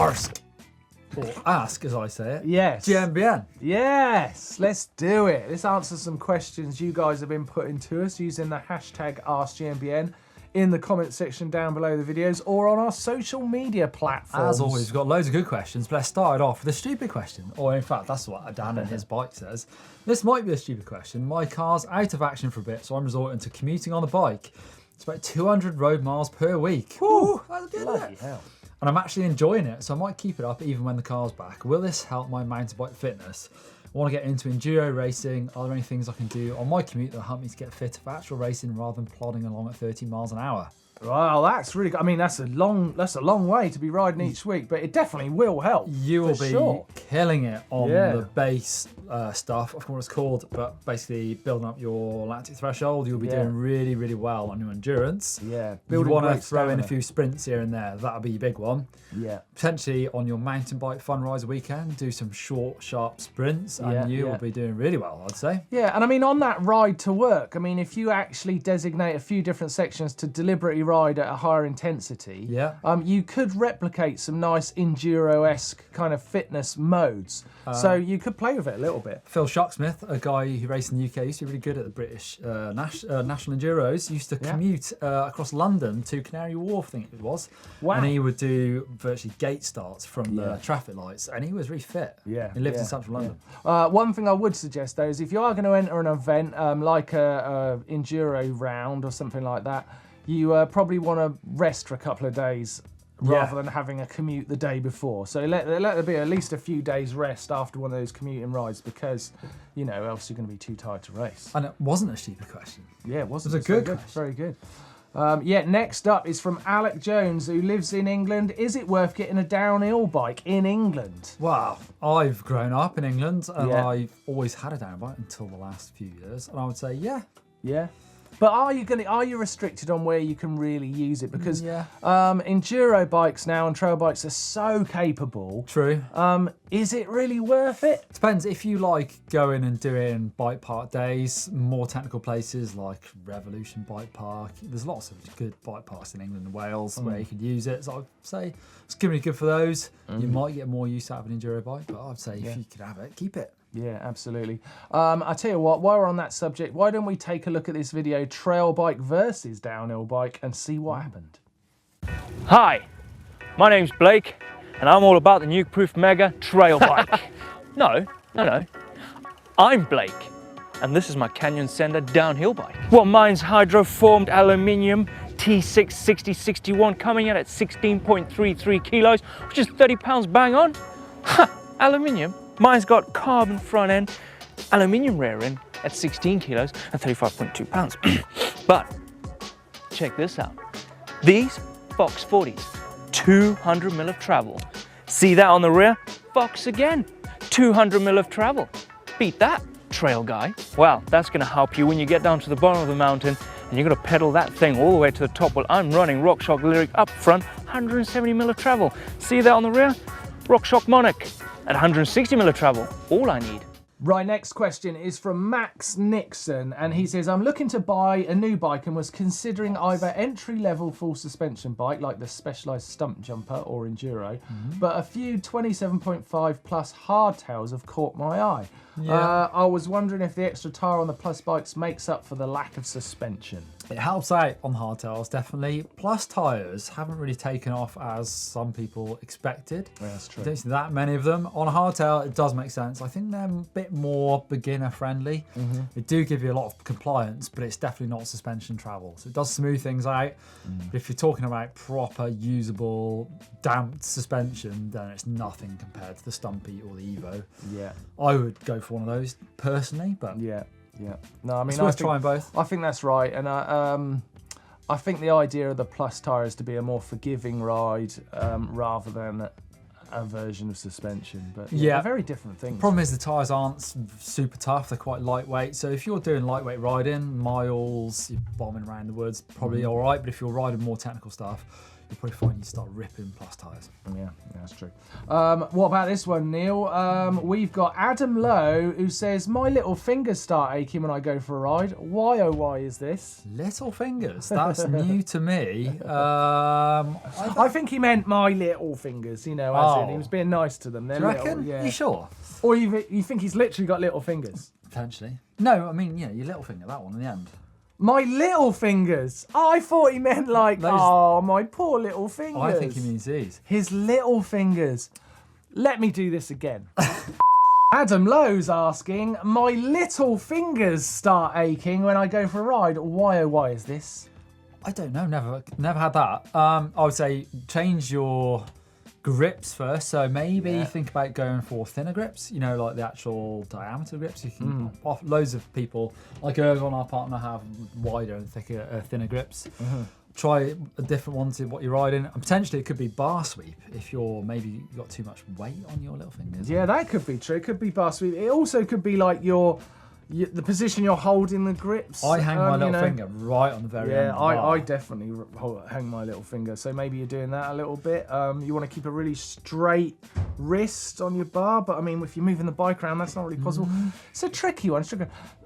Arsk. Or ask, as I say it. Yes. GMBN. Yes, let's do it. Let's answer some questions you guys have been putting to us using the hashtag AskGMBN in the comment section down below the videos or on our social media platforms. As always, we've got loads of good questions, but let's start it off with a stupid question. Or in fact, that's what Dan and his bike says. This might be a stupid question. My car's out of action for a bit, so I'm resorting to commuting on the bike. It's about 200 road miles per week. Woo, that's good, bloody hell. And I'm actually enjoying it, so I might keep it up even when the car's back. Will this help my mountain bike fitness? I want to get into enduro racing. Are there any things I can do on my commute that will help me to get fit for actual racing rather than plodding along at 30 miles an hour? Well, that's really good. I mean, that's a long way to be riding each week, but it definitely will help. You will be killing it on the base stuff, I forgot what it's called, but basically building up your lactic threshold. You'll be doing really, really well on your endurance. Yeah. You want to throw in a few sprints here and there. That'll be your big one. Yeah. Potentially on your mountain bike fun riser weekend, do some short, sharp sprints, and you will be doing really well, I'd say. Yeah, and I mean, on that ride to work, I mean, if you actually designate a few different sections to deliberately ride at a higher intensity, you could replicate some nice enduro-esque kind of fitness modes. So you could play with it a little bit. Phil Shocksmith, a guy who raced in the UK, used to be really good at the British National Enduros, used to commute across London to Canary Wharf, I think it was. Wow. And he would do virtually gate starts from the traffic lights, and he was really fit. Yeah. He lived in central London. One thing I would suggest, though, is if you are going to enter an event like a enduro round or something like that, you probably want to rest for a couple of days rather than having a commute the day before. So let there be at least a few days rest after one of those commuting rides because, you know, else you're going to be too tired to race. And it wasn't a stupid question. Yeah, it wasn't. It was a good question. Very good. Next up is from Alec Jones, who lives in England. Is it worth getting a downhill bike in England? Wow, I've grown up in England and I've always had a down bike until the last few years, and I would say Yeah. But are you restricted on where you can really use it? Because enduro bikes now and trail bikes are so capable. True. Is it really worth it? Depends if you like going and doing bike park days, more technical places like Revolution Bike Park. There's lots of good bike parks in England and Wales where you could use it. So I'd say it's going to be good for those. You might get more use out of an enduro bike, but I'd say if you could have it, keep it. Yeah, absolutely. I tell you what, while we're on that subject, why don't we take a look at this video, trail bike versus downhill bike, and see what happened. Hi, my name's Blake, and I'm all about the nuke-proof Mega trail bike. No. I'm Blake, and this is my Canyon Sender downhill bike. Well, mine's hydro-formed aluminium T6 6061 coming in at 16.33 kilos, which is 30 pounds bang on. Aluminium. Mine's got carbon front end, aluminium rear end at 16 kilos and 35.2 pounds. But check this out. These Fox 40s, 200 mil of travel. See that on the rear? Fox again, 200 mil of travel. Beat that, trail guy. Well, that's gonna help you when you get down to the bottom of the mountain and you're gonna pedal that thing all the way to the top. Well, I'm running RockShox Lyric up front, 170 mil of travel. See that on the rear? RockShox Monarch. At 160 mil of travel, all I need. Right, next question is from Max Nixon, and he says, I'm looking to buy a new bike and was considering either entry-level full suspension bike like the Specialized Stump Jumper or Enduro, but a few 27.5 plus hardtails have caught my eye. I was wondering if the extra tyre on the Plus bikes makes up for the lack of suspension. It helps out on hardtails, definitely. Plus tyres haven't really taken off as some people expected. Yeah, that's true. I don't see that many of them. On a hardtail, it does make sense. I think they're a bit more beginner friendly. They do give you a lot of compliance, but it's definitely not suspension travel. So it does smooth things out. But if you're talking about proper, usable, damped suspension, then it's nothing compared to the Stumpy or the Evo. Yeah. I would go for one of those personally, but Yeah. No, I mean, it's worth trying both. I think that's right, and I think the idea of the Plus tyre is to be a more forgiving ride rather than a version of suspension. But they're very different things. The problem is the tyres aren't super tough; they're quite lightweight. So if you're doing lightweight riding, miles, you're bombing around the woods, probably all right. But if you're riding more technical stuff, you'll probably find you start ripping plus tyres. Yeah, that's true. What about this one, Neil? We've got Adam Lowe, who says, my little fingers start aching when I go for a ride. Why, oh why is this? Little fingers, that's new to me. I think he meant my little fingers, you know, as in he was being nice to them. They're Do you little, reckon? yeah. You sure? Or you think he's literally got little fingers? Potentially. No, I mean, yeah, your little finger, that one in the end. My little fingers. Oh, I thought he meant like, oh, my poor little fingers. Oh, I think he means these. His little fingers. Let me do this again. Adam Lowe's asking, my little fingers start aching when I go for a ride. Why, oh, why is this? I don't know, never had that. I would say change your grips first. So maybe think about going for thinner grips, you know, like the actual diameter grips. You can loads of people, like Ergon, our partner, have wider and thicker, thinner grips. Try a different one to what you're riding, and potentially it could be bar sweep if you've got too much weight on your little fingers. Yeah, that could be true. It could be bar sweep. It also could be like the position you're holding the grips. I hang my little finger right on the very end. Yeah, I definitely hang my little finger. So maybe you're doing that a little bit. You want to keep a really straight wrist on your bar, but I mean, if you're moving the bike around, that's not really possible. It's a tricky one.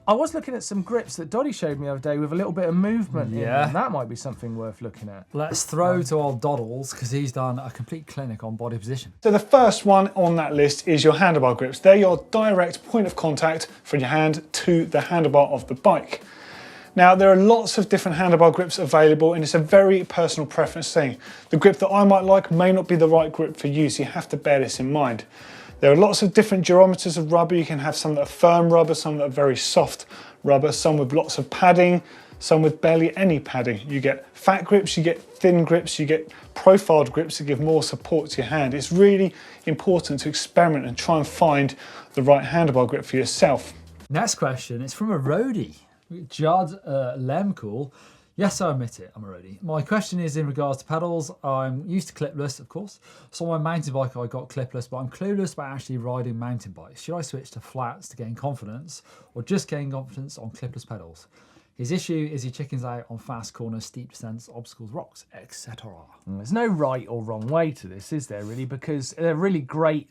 I was looking at some grips that Doddy showed me the other day with a little bit of movement in them. That might be something worth looking at. Let's throw to old Doddles, because he's done a complete clinic on body position. So the first one on that list is your handlebar grips. They're your direct point of contact from your hand to the handlebar of the bike. Now, there are lots of different handlebar grips available, and it's a very personal preference thing. The grip that I might like may not be the right grip for you, so you have to bear this in mind. There are lots of different geometries of rubber. You can have some that are firm rubber, some that are very soft rubber, some with lots of padding, some with barely any padding. You get fat grips, you get thin grips, you get profiled grips that give more support to your hand. It's really important to experiment and try and find the right handlebar grip for yourself. Next question is from a roadie, Judd Lemcool. Yes, I admit it, I'm a roadie. My question is in regards to pedals. I'm used to clipless, of course. So on my mountain bike, I got clipless, but I'm clueless about actually riding mountain bikes. Should I switch to flats to gain confidence, or just gain confidence on clipless pedals? His issue is he chickens out on fast corners, steep descents, obstacles, rocks, etc. There's no right or wrong way to this, is there, really? Because they're really great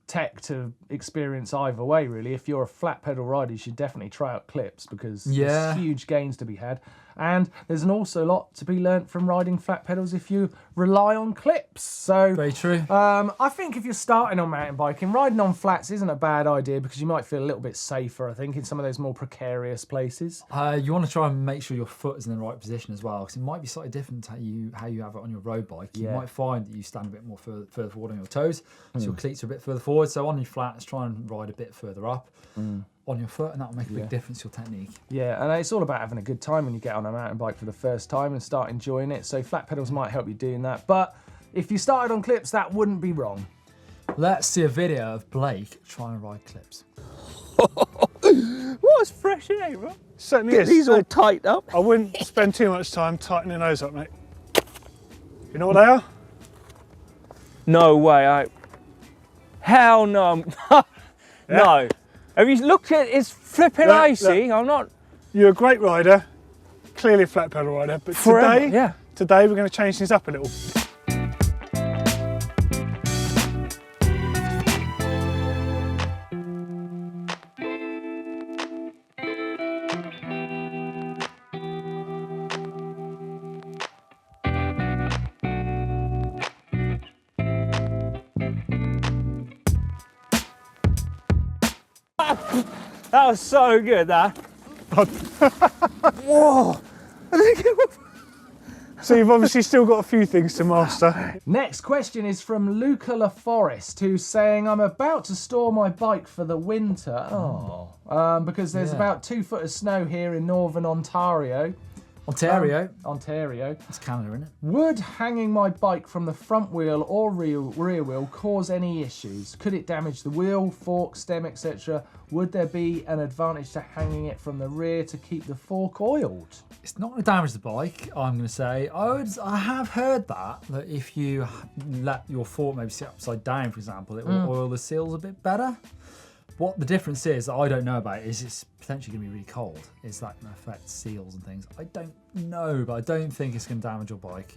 tech to experience either way, really. If you're a flat pedal rider, you should definitely try out clips, because there's huge gains to be had. And there's an also lot to be learnt from riding flat pedals if you rely on clips. So very true. I think if you're starting on mountain biking, riding on flats isn't a bad idea, because you might feel a little bit safer, I think, in some of those more precarious places. You want to try and make sure your foot is in the right position as well, because it might be slightly different to how you have it on your road bike. You might find that you stand a bit more further forward on your toes, so your cleats are a bit further forward. So on your flats, try and ride a bit further up on your foot, and that will make a big difference to your technique. Yeah, and it's all about having a good time when you get on a mountain bike for the first time and start enjoying it. So flat pedals might help you doing that. But if you started on clips, that wouldn't be wrong. Let's see a video of Blake trying to ride clips. What's fresh in here, bro? Certainly is. These all tight up. I wouldn't spend too much time tightening those up, mate. You know what they are? No way. Hell no. No. Have you looked at it? It's flipping icy. I'm not. You're a great rider, clearly a flat pedal rider, but today we're going to change things up a little. That was so good, that. Whoa. So you've obviously still got a few things to master. Next question is from Luca LaForest, who's saying, I'm about to store my bike for the winter. Because there's about 2 foot of snow here in northern Ontario. Ontario. It's Canada, isn't it? Would hanging my bike from the front wheel or rear wheel cause any issues? Could it damage the wheel, fork, stem, etc.? Would there be an advantage to hanging it from the rear to keep the fork oiled? It's not going to damage the bike, I'm going to say. I have heard that if you let your fork maybe sit upside down, for example, it will oil the seals a bit better. What the difference is that I don't know about is it's potentially going to be really cold. Is that going to affect seals and things? I don't know, but I don't think it's going to damage your bike.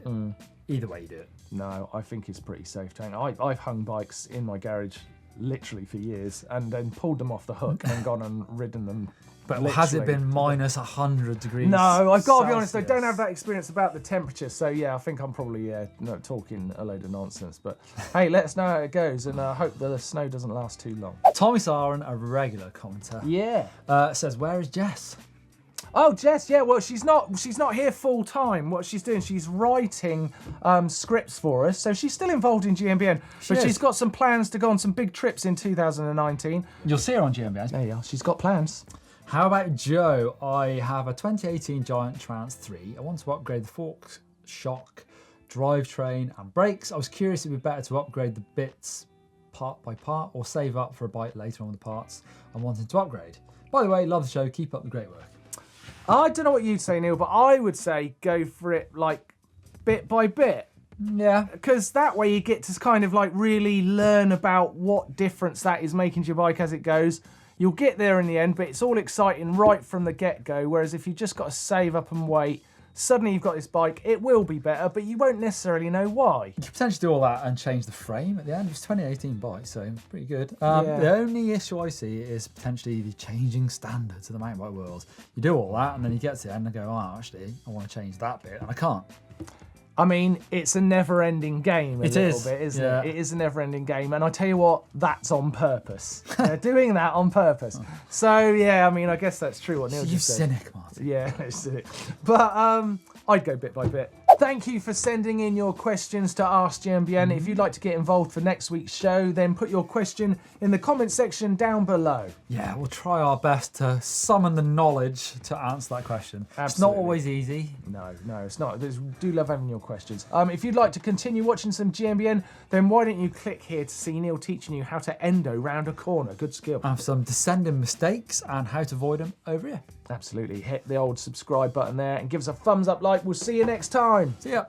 Either way you do it. No, I think it's pretty safe, Tank. I've hung bikes in my garage literally for years and then pulled them off the hook and gone and ridden them. But has it been minus 100 degrees? No, I've got to be honest, I don't have that experience about the temperature. So yeah, I think I'm probably talking a load of nonsense. But hey, let us know how it goes, and I hope the snow doesn't last too long. Tommy Saran, a regular commenter, says, "Where is Jess?" Oh, Jess, yeah, well, she's not here full time. What she's doing, she's writing scripts for us. So she's still involved in GMBN, but she's got some plans to go on some big trips in 2019. You'll see her on GMBN. There you are, she's got plans. How about Joe? I have a 2018 Giant Trans 3. I want to upgrade the fork, shock, drivetrain and brakes. I was curious if it would be better to upgrade the bits part by part or save up for a bike later on with the parts I'm wanting to upgrade. By the way, love the show. Keep up the great work. I don't know what you'd say, Neil, but I would say go for it like bit by bit. Yeah. Because that way you get to kind of like really learn about what difference that is making to your bike as it goes. You'll get there in the end, but it's all exciting right from the get-go, whereas if you've just got to save up and wait, suddenly you've got this bike, it will be better, but you won't necessarily know why. You could potentially do all that and change the frame at the end. It's 2018 bike, so it's pretty good. The only issue I see is potentially the changing standards of the mountain bike world. You do all that, and then you get to the end and go, oh, actually, I want to change that bit, and I can't. I mean, it's a never-ending game a little bit, isn't it? It is a never-ending game, and I tell you what, that's on purpose. They're doing that on purpose. So, yeah, I mean, I guess that's true what Neil just said. You cynic, Martyn. Yeah, cynic. But I'd go bit by bit. Thank you for sending in your questions to Ask GMBN. If you'd like to get involved for next week's show, then put your question in the comment section down below. Yeah, we'll try our best to summon the knowledge to answer that question. Absolutely. It's not always easy. No, it's not. We do love having your questions. If you'd like to continue watching some GMBN, then why don't you click here to see Neil teaching you how to endo round a corner. Good skill. I have some descending mistakes and how to avoid them over here. Absolutely. Hit the old subscribe button there and give us a thumbs up like. We'll see you next time. See ya.